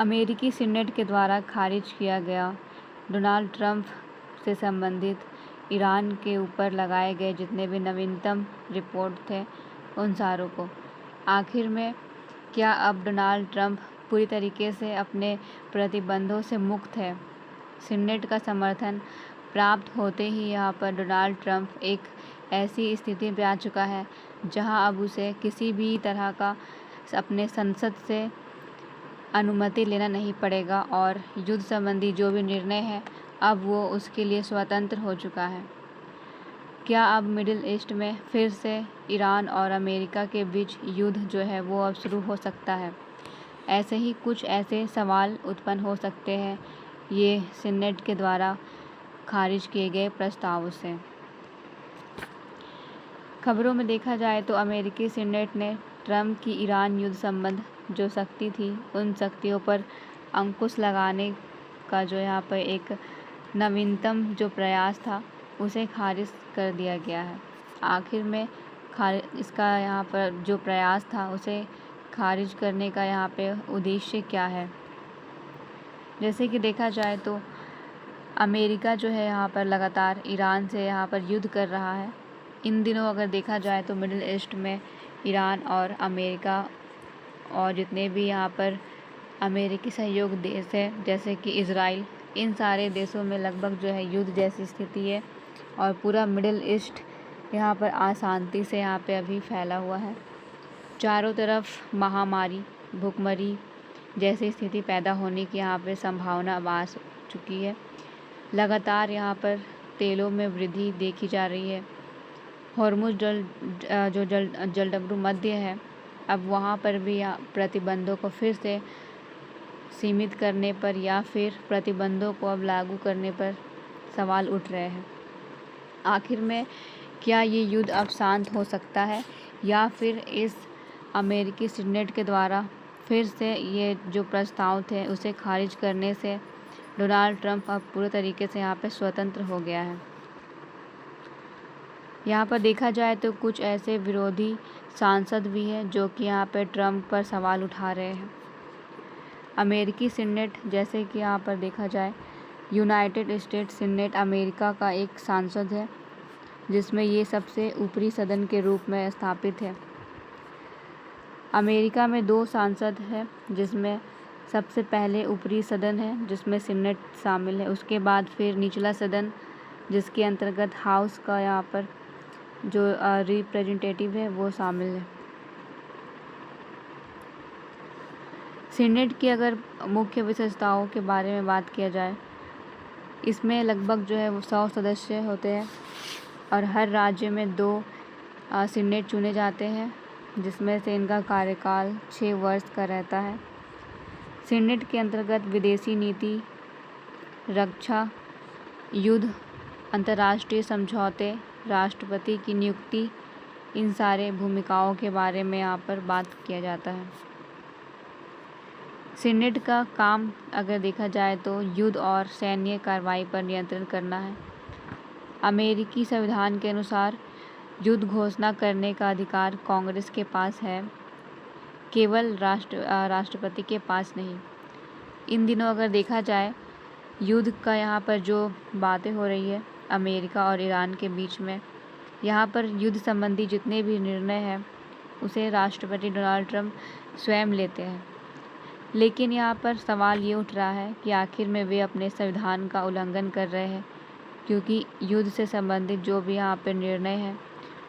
अमेरिकी सीनेट के द्वारा खारिज किया गया डोनाल्ड ट्रंप से संबंधित ईरान के ऊपर लगाए गए जितने भी नवीनतम रिपोर्ट थे उन सारों को। आखिर में क्या अब डोनाल्ड ट्रंप पूरी तरीके से अपने प्रतिबंधों से मुक्त है? सीनेट का समर्थन प्राप्त होते ही यहाँ पर डोनाल्ड ट्रंप एक ऐसी स्थिति में आ चुका है जहाँ अब उसे किसी भी तरह का अपने संसद से अनुमति लेना नहीं पड़ेगा और युद्ध संबंधी जो भी निर्णय है अब वो उसके लिए स्वतंत्र हो चुका है। क्या अब मिडिल ईस्ट में फिर से ईरान और अमेरिका के बीच युद्ध जो है वो अब शुरू हो सकता है? ऐसे ही कुछ ऐसे सवाल उत्पन्न हो सकते हैं ये सीनेट के द्वारा खारिज किए गए प्रस्तावों से। खबरों में देखा जाए तो अमेरिकी सीनेट ने ट्रंप की ईरान युद्ध संबंध जो शक्ति थी उन शक्तियों पर अंकुश लगाने का जो यहाँ पर एक नवीनतम जो प्रयास था उसे खारिज कर दिया गया है। आखिर में इसका यहाँ पर जो प्रयास था उसे खारिज करने का यहाँ पे उद्देश्य क्या है? जैसे कि देखा जाए तो अमेरिका जो है यहाँ पर लगातार ईरान से यहाँ पर युद्ध कर रहा है। इन दिनों अगर देखा जाए तो मिडिल ईस्ट में ईरान और अमेरिका और जितने भी यहाँ पर अमेरिकी सहयोग देश है जैसे कि इज़राइल, इन सारे देशों में लगभग जो है युद्ध जैसी स्थिति है और पूरा मिडिल ईस्ट यहाँ पर अशांति से यहाँ पे अभी फैला हुआ है। चारों तरफ महामारी, भूखमरी जैसी स्थिति पैदा होने की यहाँ पे संभावना अब आ चुकी है। लगातार यहाँ पर तेलों में वृद्धि देखी जा रही है। हॉर्मुज़ जलडमरू मध्य है, अब वहाँ पर भी प्रतिबंधों को फिर से सीमित करने पर या फिर प्रतिबंधों को अब लागू करने पर सवाल उठ रहे हैं। आखिर में क्या ये युद्ध अब शांत हो सकता है या फिर इस अमेरिकी सीनेट के द्वारा फिर से ये जो प्रस्ताव थे उसे खारिज करने से डोनाल्ड ट्रंप अब पूरे तरीके से यहाँ पे स्वतंत्र हो गया है। यहाँ पर देखा जाए तो कुछ ऐसे विरोधी सांसद भी हैं जो कि यहाँ पे ट्रंप पर सवाल उठा रहे हैं। अमेरिकी सीनेट जैसे कि यहाँ पर देखा जाए यूनाइटेड स्टेट्स सीनेट अमेरिका का एक सांसद है जिसमें ये सबसे ऊपरी सदन के रूप में स्थापित है। अमेरिका में 2 सांसद हैं जिसमें सबसे पहले ऊपरी सदन है जिसमें सीनेट शामिल है, उसके बाद फिर निचला सदन जिसके अंतर्गत हाउस का यहाँ पर जो रिप्रेजेंटेटिव है वो शामिल है। सीनेट की अगर मुख्य विशेषताओं के बारे में बात किया जाए, इसमें लगभग जो है वो 100 सदस्य होते हैं और हर राज्य में 2 सीनेट चुने जाते हैं जिसमें से इनका कार्यकाल 6 वर्ष का रहता है। सीनेट के अंतर्गत विदेशी नीति, रक्षा, युद्ध, अंतर्राष्ट्रीय समझौते, राष्ट्रपति की नियुक्ति, इन सारे भूमिकाओं के बारे में यहाँ पर बात किया जाता है। सीनेट का काम अगर देखा जाए तो युद्ध और सैन्य कार्रवाई पर नियंत्रण करना है। अमेरिकी संविधान के अनुसार युद्ध घोषणा करने का अधिकार कांग्रेस के पास है, केवल राष्ट्रपति के पास नहीं। इन दिनों अगर देखा जाए युद्ध का यहाँ पर जो बातें हो रही है अमेरिका और ईरान के बीच में, यहाँ पर युद्ध संबंधी जितने भी निर्णय हैं उसे राष्ट्रपति डोनाल्ड ट्रंप स्वयं लेते हैं। लेकिन यहाँ पर सवाल ये उठ रहा है कि आखिर में वे अपने संविधान का उल्लंघन कर रहे हैं क्योंकि युद्ध से संबंधित जो भी यहाँ पर निर्णय है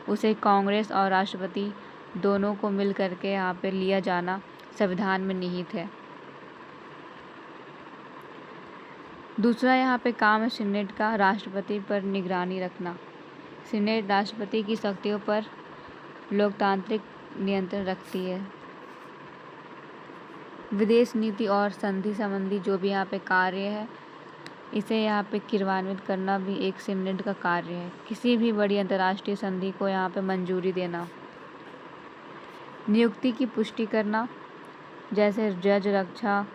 उसे कांग्रेस और राष्ट्रपति दोनों को मिल करके यहाँ पर लिया जाना संविधान में निहित है। दूसरा यहाँ पे काम है सीनेट का राष्ट्रपति पर निगरानी रखना। सीनेट राष्ट्रपति की शक्तियों पर लोकतांत्रिक नियंत्रण रखती है। विदेश नीति और संधि संबंधी जो भी यहाँ पे कार्य है इसे यहाँ पे क्रियान्वित करना भी एक सीनेट का कार्य है। किसी भी बड़ी अंतर्राष्ट्रीय संधि को यहाँ पे मंजूरी देना, नियुक्ति की पुष्टि करना, जैसे जज, रक्षा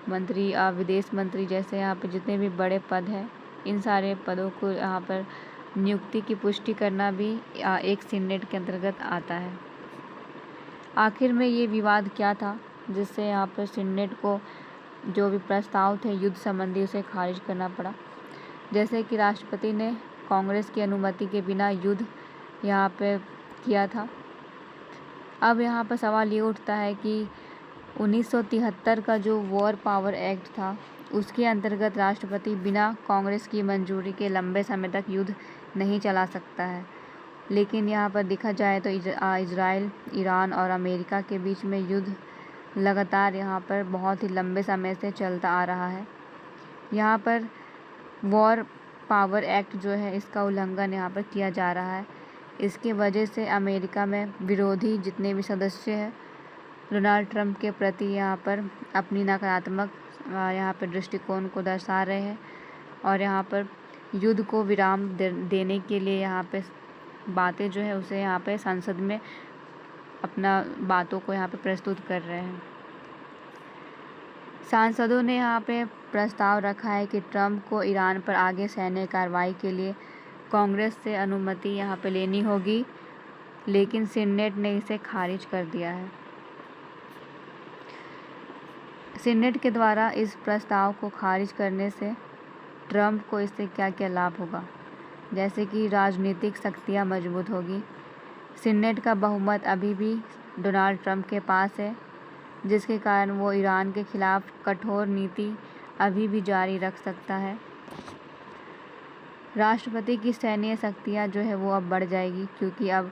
मंत्री, विदेश मंत्री जैसे यहाँ पे जितने भी बड़े पद हैं इन सारे पदों को यहाँ पर नियुक्ति की पुष्टि करना भी एक सीनेट के अंतर्गत आता है। आखिर में ये विवाद क्या था जिससे यहाँ पर सीनेट को जो भी प्रस्ताव थे युद्ध संबंधी उसे खारिज करना पड़ा। जैसे कि राष्ट्रपति ने कांग्रेस की अनुमति के बिना युद्ध यहाँ पे किया था। अब यहाँ पर सवाल ये उठता है कि 1973 का जो वॉर पावर एक्ट था उसके अंतर्गत राष्ट्रपति बिना कांग्रेस की मंजूरी के लंबे समय तक युद्ध नहीं चला सकता है। लेकिन यहाँ पर देखा जाए तो इजराइल, ईरान और अमेरिका के बीच में युद्ध लगातार यहाँ पर बहुत ही लंबे समय से चलता आ रहा है। यहाँ पर वॉर पावर एक्ट जो है इसका उल्लंघन यहाँ पर किया जा रहा है। इसकी वजह से अमेरिका में विरोधी जितने भी सदस्य हैं डोनाल्ड ट्रंप के प्रति यहाँ पर अपनी नकारात्मक यहाँ पर दृष्टिकोण को दर्शा रहे हैं और यहाँ पर युद्ध को विराम देने के लिए यहाँ पे बातें जो है उसे यहाँ पे संसद में अपना बातों को यहाँ पे प्रस्तुत कर रहे हैं। सांसदों ने यहाँ पे प्रस्ताव रखा है कि ट्रंप को ईरान पर आगे सैन्य कार्रवाई के लिए कांग्रेस से अनुमति यहाँ पे लेनी होगी, लेकिन सीनेट ने इसे खारिज कर दिया है। सीनेट के द्वारा इस प्रस्ताव को खारिज करने से ट्रंप को इससे क्या क्या लाभ होगा, जैसे कि राजनीतिक शक्तियाँ मजबूत होगी। सीनेट का बहुमत अभी भी डोनाल्ड ट्रंप के पास है, जिसके कारण वो ईरान के खिलाफ कठोर नीति अभी भी जारी रख सकता है। राष्ट्रपति की सैन्य शक्तियाँ जो है वो अब बढ़ जाएगी, क्योंकि अब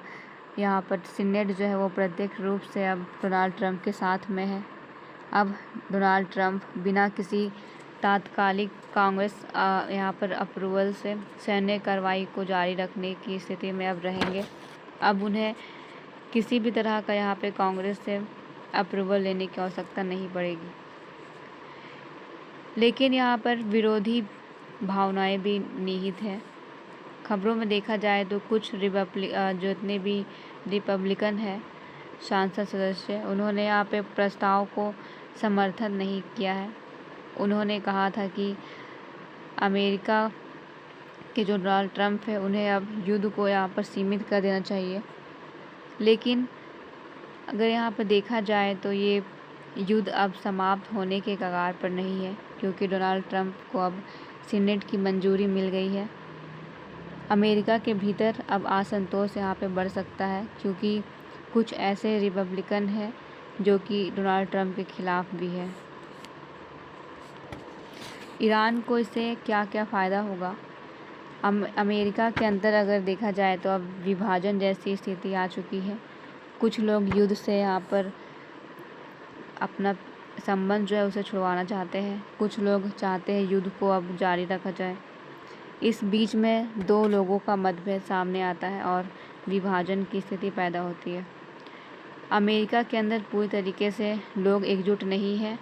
यहाँ पर सीनेट जो है वो प्रत्यक्ष रूप से अब डोनाल्ड ट्रंप के साथ में है। अब डोनाल्ड ट्रंप बिना किसी तात्कालिक कांग्रेस यहाँ पर अप्रूवल से सैन्य कार्रवाई को जारी रखने की स्थिति में अब रहेंगे। अब उन्हें किसी भी तरह का यहाँ पे कांग्रेस से अप्रूवल लेने की आवश्यकता नहीं पड़ेगी। लेकिन यहाँ पर विरोधी भावनाएं भी निहित हैं। खबरों में देखा जाए तो कुछ जितने भी रिपब्लिकन हैं सांसद सदस्य, उन्होंने यहाँ पे प्रस्ताव को समर्थन नहीं किया है। उन्होंने कहा था कि अमेरिका के जो डोनाल्ड ट्रंप है उन्हें अब युद्ध को यहाँ पर सीमित कर देना चाहिए। लेकिन अगर यहाँ पर देखा जाए तो ये युद्ध अब समाप्त होने के कगार पर नहीं है, क्योंकि डोनाल्ड ट्रंप को अब सीनेट की मंजूरी मिल गई है। अमेरिका के भीतर अब असंतोष यहाँ पे बढ़ सकता है, क्योंकि कुछ ऐसे रिपब्लिकन हैं जो कि डोनाल्ड ट्रंप के खिलाफ भी है। ईरान को इससे क्या क्या फ़ायदा होगा? अमेरिका के अंदर अगर देखा जाए तो अब विभाजन जैसी स्थिति आ चुकी है। कुछ लोग युद्ध से यहाँ पर अपना संबंध जो है उसे छुड़वाना चाहते हैं, कुछ लोग चाहते हैं युद्ध को अब जारी रखा जाए। इस बीच में दो लोगों का मतभेद सामने आता है और विभाजन की स्थिति पैदा होती है। अमेरिका के अंदर पूरी तरीके से लोग एकजुट नहीं हैं।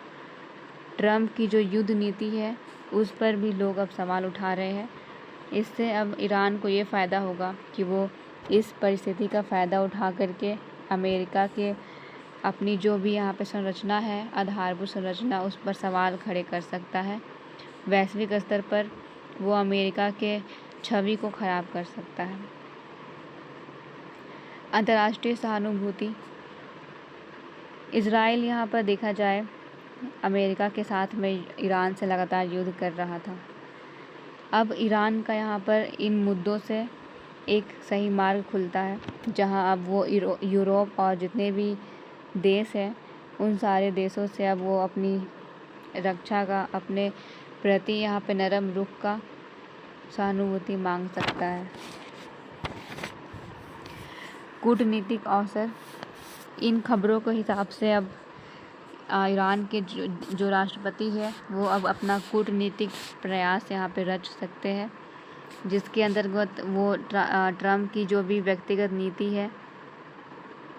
ट्रंप की जो युद्ध नीति है उस पर भी लोग अब सवाल उठा रहे हैं। इससे अब ईरान को ये फ़ायदा होगा कि वो इस परिस्थिति का फ़ायदा उठा करके अमेरिका के अपनी जो भी यहाँ पे संरचना है, आधारभूत संरचना, उस पर सवाल खड़े कर सकता है। वैश्विक स्तर पर वो अमेरिका के छवि को ख़राब कर सकता है। अंतर्राष्ट्रीय सहानुभूति। इजराइल यहाँ पर देखा जाए अमेरिका के साथ में ईरान से लगातार युद्ध कर रहा था। अब ईरान का यहाँ पर इन मुद्दों से एक सही मार्ग खुलता है, जहाँ अब वो यूरोप और जितने भी देश हैं उन सारे देशों से अब वो अपनी रक्षा का, अपने प्रति यहाँ पे नरम रुख का सहानुभूति मांग सकता है। कूटनीतिक अवसर। इन खबरों के हिसाब से अब ईरान के जो राष्ट्रपति है वो अब अपना कूटनीतिक प्रयास यहाँ पे रच सकते हैं, जिसके अंतर्गत वो ट्रंप की जो भी व्यक्तिगत नीति है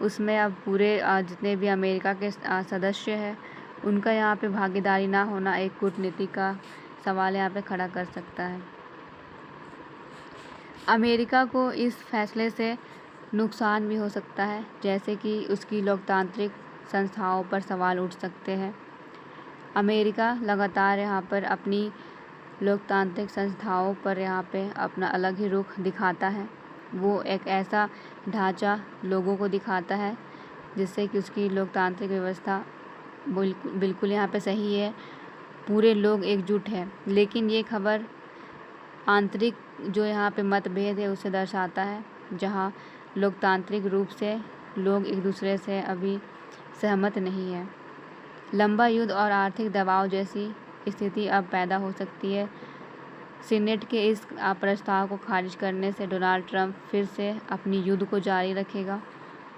उसमें अब पूरे जितने भी अमेरिका के सदस्य हैं उनका यहाँ पे भागीदारी ना होना एक कूटनीति का सवाल यहाँ पे खड़ा कर सकता है। अमेरिका को इस फैसले से नुकसान भी हो सकता है, जैसे कि उसकी लोकतांत्रिक संस्थाओं पर सवाल उठ सकते हैं। अमेरिका लगातार यहाँ पर अपनी लोकतांत्रिक संस्थाओं पर यहाँ पे अपना अलग ही रुख दिखाता है। वो एक ऐसा ढांचा लोगों को दिखाता है जिससे कि उसकी लोकतांत्रिक व्यवस्था बिल्कुल यहाँ पे सही है पूरे लोग एकजुट हैं। लेकिन ये खबर आंतरिक जो यहाँ पे मतभेद है उसे दर्शाता है, जहाँ लोकतांत्रिक रूप से लोग एक दूसरे से अभी सहमत नहीं हैं। लंबा युद्ध और आर्थिक दबाव जैसी स्थिति अब पैदा हो सकती है। सीनेट के इस प्रस्ताव को खारिज करने से डोनाल्ड ट्रंप फिर से अपनी युद्ध को जारी रखेगा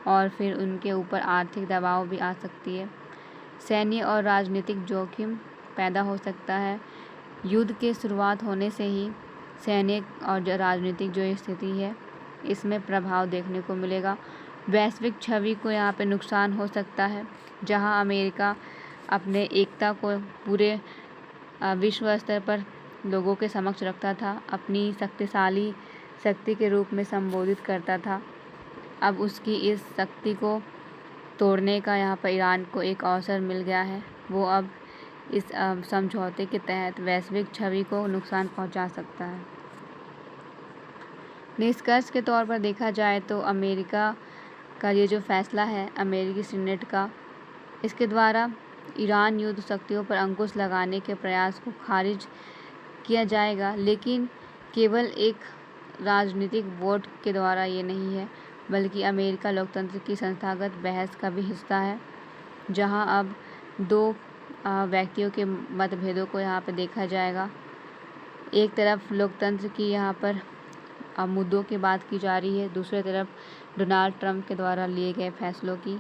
और फिर उनके ऊपर आर्थिक दबाव भी आ सकती है। सैन्य और राजनीतिक जोखिम पैदा हो सकता है। युद्ध के शुरुआत होने से ही सैन्य और राजनीतिक जो स्थिति है इसमें प्रभाव देखने को मिलेगा। वैश्विक छवि को यहाँ पे नुकसान हो सकता है, जहाँ अमेरिका अपने एकता को पूरे विश्व स्तर पर लोगों के समक्ष रखता था, अपनी शक्तिशाली शक्ति के रूप में संबोधित करता था। अब उसकी इस शक्ति को तोड़ने का यहाँ पर ईरान को एक अवसर मिल गया है। वो अब इस समझौते के तहत वैश्विक छवि को नुकसान पहुंचा सकता है। निष्कर्ष के तौर पर देखा जाए तो अमेरिका का ये जो फैसला है अमेरिकी सीनेट का, इसके द्वारा ईरान युद्ध शक्तियों पर अंकुश लगाने के प्रयास को खारिज किया जाएगा, लेकिन केवल एक राजनीतिक वोट के द्वारा ये नहीं है, बल्कि अमेरिका लोकतंत्र की संस्थागत बहस का भी हिस्सा है, जहां अब दो व्यक्तियों के मतभेदों को यहाँ पर देखा जाएगा। एक तरफ लोकतंत्र की यहाँ पर मुद्दों की बात की जा रही है, दूसरी तरफ डोनाल्ड ट्रंप के द्वारा लिए गए फैसलों की,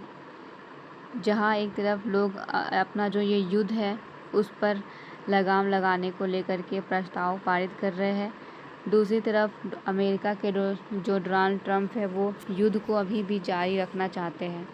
जहां एक तरफ लोग अपना जो ये युद्ध है उस पर लगाम लगाने को लेकर के प्रस्ताव पारित कर रहे हैं। दूसरी तरफ अमेरिका के जो डोनाल्ड ट्रंप है वो युद्ध को अभी भी जारी रखना चाहते हैं।